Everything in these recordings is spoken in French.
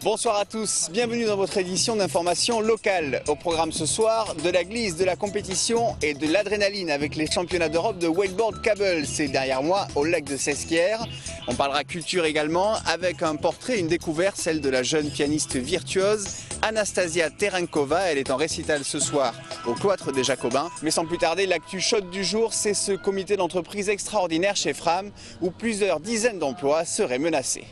Bonsoir à tous, bienvenue dans votre édition d'information locale. Au programme ce soir, de la glisse, de la compétition et de l'adrénaline avec les championnats d'Europe de wakeboard cable. C'est derrière moi au lac de Sesquières. On parlera culture également avec un portrait, une découverte, celle de la jeune pianiste virtuose Anastasia Terenkova. Elle est en récital ce soir au cloître des Jacobins. Mais sans plus tarder, l'actu chaude du jour, c'est ce comité d'entreprise extraordinaire chez Fram où plusieurs dizaines d'emplois seraient menacés.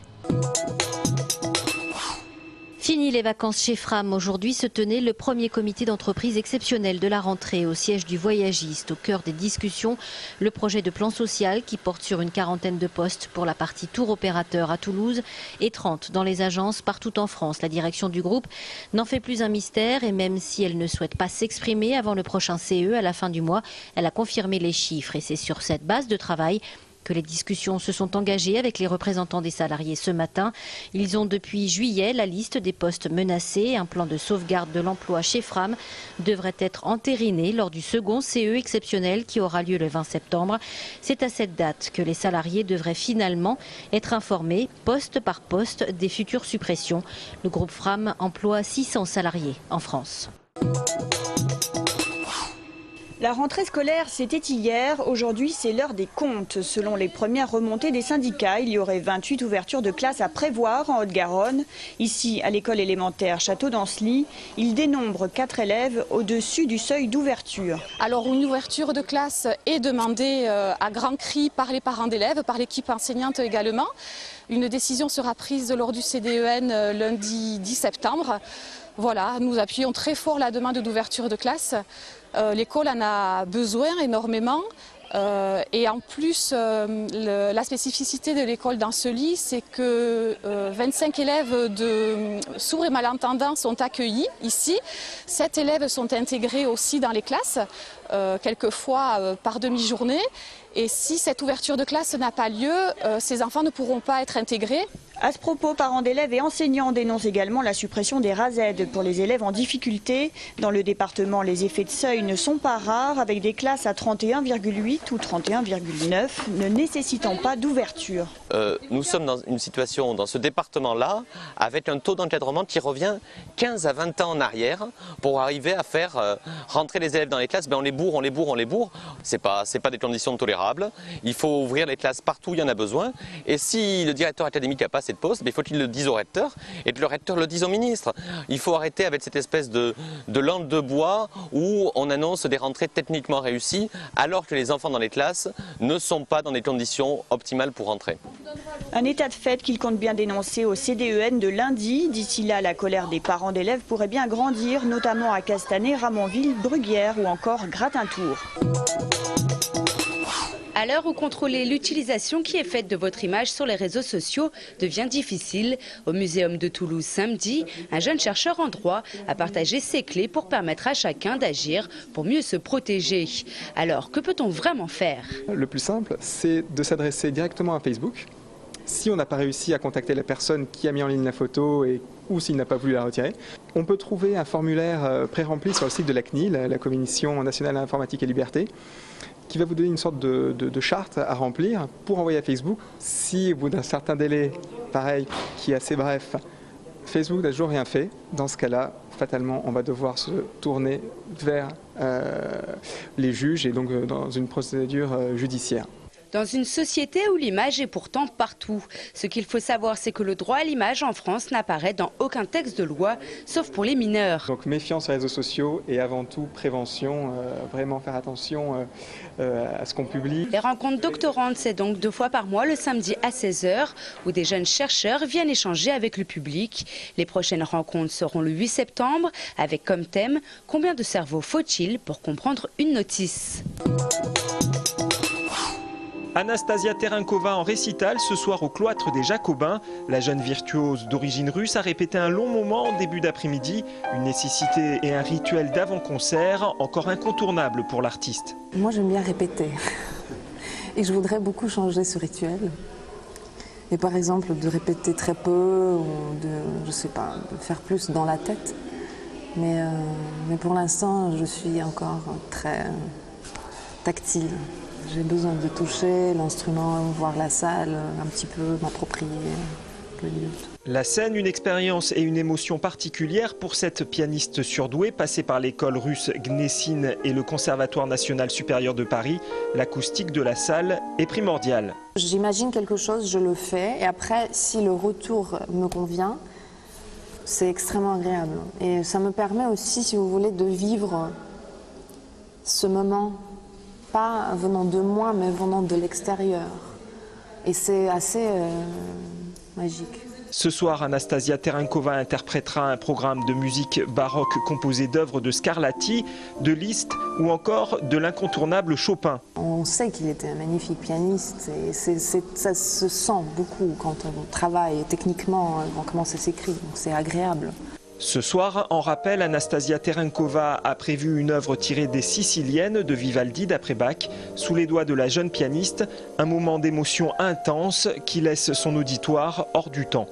Fini les vacances chez Fram. Aujourd'hui se tenait le premier comité d'entreprise exceptionnel de la rentrée au siège du Voyagiste. Au cœur des discussions, le projet de plan social qui porte sur une quarantaine de postes pour la partie tour opérateur à Toulouse et 30 dans les agences partout en France. La direction du groupe n'en fait plus un mystère et même si elle ne souhaite pas s'exprimer avant le prochain CE à la fin du mois, elle a confirmé les chiffres et c'est sur cette base de travail que les discussions se sont engagées avec les représentants des salariés ce matin. Ils ont depuis juillet la liste des postes menacés. Un plan de sauvegarde de l'emploi chez Fram devrait être entériné lors du second CE exceptionnel qui aura lieu le 20 septembre. C'est à cette date que les salariés devraient finalement être informés poste par poste des futures suppressions. Le groupe Fram emploie 600 salariés en France. La rentrée scolaire, c'était hier. Aujourd'hui, c'est l'heure des comptes. Selon les premières remontées des syndicats, il y aurait 28 ouvertures de classes à prévoir en Haute-Garonne. Ici, à l'école élémentaire Château d'Ancely, il dénombre 4 élèves au-dessus du seuil d'ouverture. Alors, une ouverture de classe est demandée à grands cris par les parents d'élèves, par l'équipe enseignante également. Une décision sera prise lors du CDEN lundi 10 septembre. Voilà, nous appuyons très fort la demande d'ouverture de classe. L'école en a besoin énormément et en plus la spécificité de l'école d'Ancely, c'est que 25 élèves de sourds et malentendants sont accueillis ici. 7 élèves sont intégrés aussi dans les classes, quelquefois par demi-journée. Et si cette ouverture de classe n'a pas lieu, ces enfants ne pourront pas être intégrés. À ce propos, parents d'élèves et enseignants dénoncent également la suppression des RASED pour les élèves en difficulté. Dans le département, les effets de seuil ne sont pas rares, avec des classes à 31,8 ou 31,9 ne nécessitant pas d'ouverture. Nous sommes dans une situation, dans ce département-là, avec un taux d'encadrement qui revient 15 à 20 ans en arrière pour arriver à faire rentrer les élèves dans les classes. Ben on les bourre, on les bourre, on les bourre. C'est pas des conditions tolérables. Il faut ouvrir les classes partout où il y en a besoin. Et si le directeur académique n'a pas assez de postes, il faut qu'il le dise au recteur et que le recteur le dise au ministre. Il faut arrêter avec cette espèce de langue de bois où on annonce des rentrées techniquement réussies alors que les enfants dans les classes ne sont pas dans des conditions optimales pour rentrer. Un état de fait qu'il compte bien dénoncer au CDEN de lundi. D'ici là, la colère des parents d'élèves pourrait bien grandir, notamment à Castanet, Ramonville, Bruguière ou encore Gratintour. À l'heure où contrôler l'utilisation qui est faite de votre image sur les réseaux sociaux devient difficile, au Muséum de Toulouse samedi, un jeune chercheur en droit a partagé ses clés pour permettre à chacun d'agir pour mieux se protéger. Alors, que peut-on vraiment faire? Le plus simple, c'est de s'adresser directement à Facebook. Si on n'a pas réussi à contacter la personne qui a mis en ligne la photo ou s'il n'a pas voulu la retirer, on peut trouver un formulaire pré-rempli sur le site de la CNIL, la Commission nationale à l'informatique et liberté, qui va vous donner une sorte de charte à remplir pour envoyer à Facebook. Si au bout d'un certain délai, pareil, qui est assez bref, Facebook n'a toujours rien fait, dans ce cas-là, fatalement, on va devoir se tourner vers les juges et donc dans une procédure judiciaire. Dans une société où l'image est pourtant partout. Ce qu'il faut savoir, c'est que le droit à l'image en France n'apparaît dans aucun texte de loi, sauf pour les mineurs. Donc méfiance aux réseaux sociaux et avant tout prévention, vraiment faire attention à ce qu'on publie. Les rencontres doctorantes, c'est donc 2 fois par mois, le samedi à 16 h, où des jeunes chercheurs viennent échanger avec le public. Les prochaines rencontres seront le 8 septembre, avec comme thème « Combien de cerveaux faut-il pour comprendre une notice ?» Anastasia Terenkova en récital ce soir au cloître des Jacobins. La jeune virtuose d'origine russe a répété un long moment en début d'après-midi. Une nécessité et un rituel d'avant-concert encore incontournable pour l'artiste. Moi j'aime bien répéter et je voudrais beaucoup changer ce rituel. Et par exemple de répéter très peu ou de faire plus dans la tête. Mais pour l'instant je suis encore très tactile. J'ai besoin de toucher l'instrument, voir la salle, un petit peu m'approprier le lieu. La scène, une expérience et une émotion particulière pour cette pianiste surdouée passée par l'école russe Gnessine et le Conservatoire national supérieur de Paris. L'acoustique de la salle est primordiale. J'imagine quelque chose, je le fais et après, si le retour me convient, c'est extrêmement agréable. Et ça me permet aussi, si vous voulez, de vivre ce moment, pas venant de moi, mais venant de l'extérieur. Et c'est assez magique. Ce soir, Anastasia Terenkova interprétera un programme de musique baroque composé d'œuvres de Scarlatti, de Liszt ou encore de l'incontournable Chopin. On sait qu'il était un magnifique pianiste et ça se sent beaucoup quand on travaille techniquement, comment ça s'écrit, donc c'est agréable. Ce soir, en rappel, Anastasia Terenkova a prévu une œuvre tirée des Siciliennes de Vivaldi d'après Bach, sous les doigts de la jeune pianiste, un moment d'émotion intense qui laisse son auditoire hors du temps.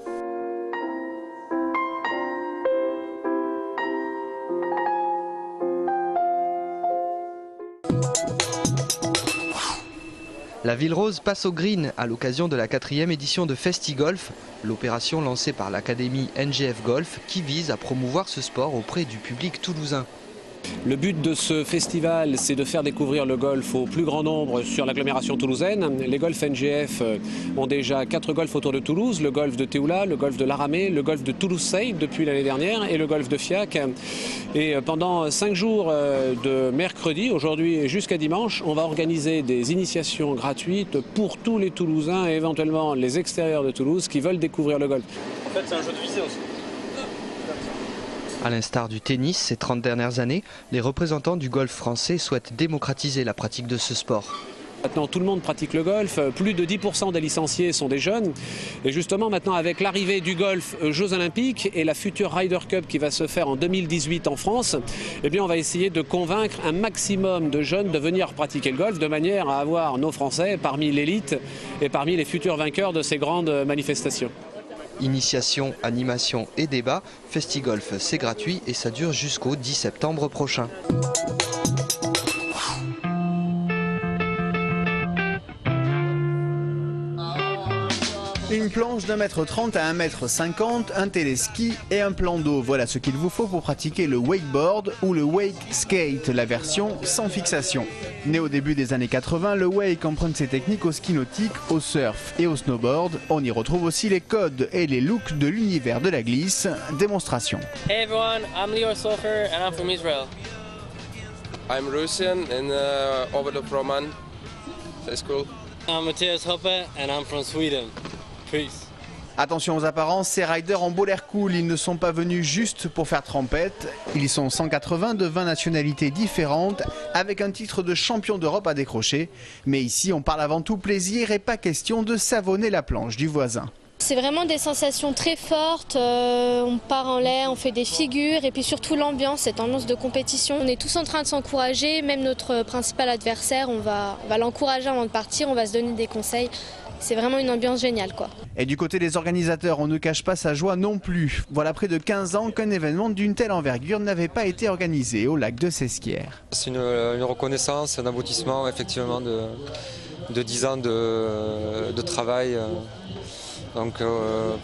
La Ville Rose passe au green à l'occasion de la 4e édition de FestiGolf, l'opération lancée par l'académie NGF Golf qui vise à promouvoir ce sport auprès du public toulousain. Le but de ce festival, c'est de faire découvrir le golf au plus grand nombre sur l'agglomération toulousaine. Les golfs NGF ont déjà 4 golfs autour de Toulouse, le golf de Théoula, le golf de Laramé, le golf de Toulouse-Seille depuis l'année dernière et le golf de Fiac. Et pendant 5 jours de mercredi, aujourd'hui jusqu'à dimanche, on va organiser des initiations gratuites pour tous les Toulousains et éventuellement les extérieurs de Toulouse qui veulent découvrir le golf. En fait, c'est un jeu de visée aussi. À l'instar du tennis ces 30 dernières années, les représentants du golf français souhaitent démocratiser la pratique de ce sport. Maintenant, tout le monde pratique le golf, plus de 10% des licenciés sont des jeunes. Et justement, maintenant, avec l'arrivée du golf aux Jeux Olympiques et la future Ryder Cup qui va se faire en 2018 en France, eh bien, on va essayer de convaincre un maximum de jeunes de venir pratiquer le golf de manière à avoir nos Français parmi l'élite et parmi les futurs vainqueurs de ces grandes manifestations. Initiation, animation et débat, FestiGolf c'est gratuit et ça dure jusqu'au 10 septembre prochain. Une planche d'1,30 m à 1,50 m, un téléski et un plan d'eau. Voilà ce qu'il vous faut pour pratiquer le wakeboard ou le wake skate, la version sans fixation. Né au début des années 80, le wake emprunte ses techniques au ski nautique, au surf et au snowboard. On y retrouve aussi les codes et les looks de l'univers de la glisse. Démonstration. Hey everyone, I'm Lior Sofer and I'm from Israel. I'm Russian and over from Roman. That's cool. I'm Matthias Hoppe and I'm from Sweden. Peace. Attention aux apparences, ces riders ont beau l'air cool, ils ne sont pas venus juste pour faire trempette. Ils sont 180 de 20 nationalités différentes, avec un titre de champion d'Europe à décrocher. Mais ici, on parle avant tout plaisir et pas question de savonner la planche du voisin. C'est vraiment des sensations très fortes, on part en l'air, on fait des figures et puis surtout l'ambiance, cette ambiance de compétition. On est tous en train de s'encourager, même notre principal adversaire, on va l'encourager avant de partir, on va se donner des conseils. C'est vraiment une ambiance géniale, quoi. Et du côté des organisateurs, on ne cache pas sa joie non plus. Voilà près de 15 ans qu'un événement d'une telle envergure n'avait pas été organisé au lac de Sesquières. C'est une reconnaissance, un aboutissement effectivement de 10 ans de travail donc,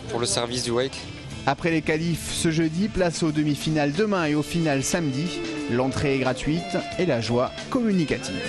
pour le service du wake. Après les qualifs ce jeudi, place aux demi-finales demain et aux finales samedi. L'entrée est gratuite et la joie communicative.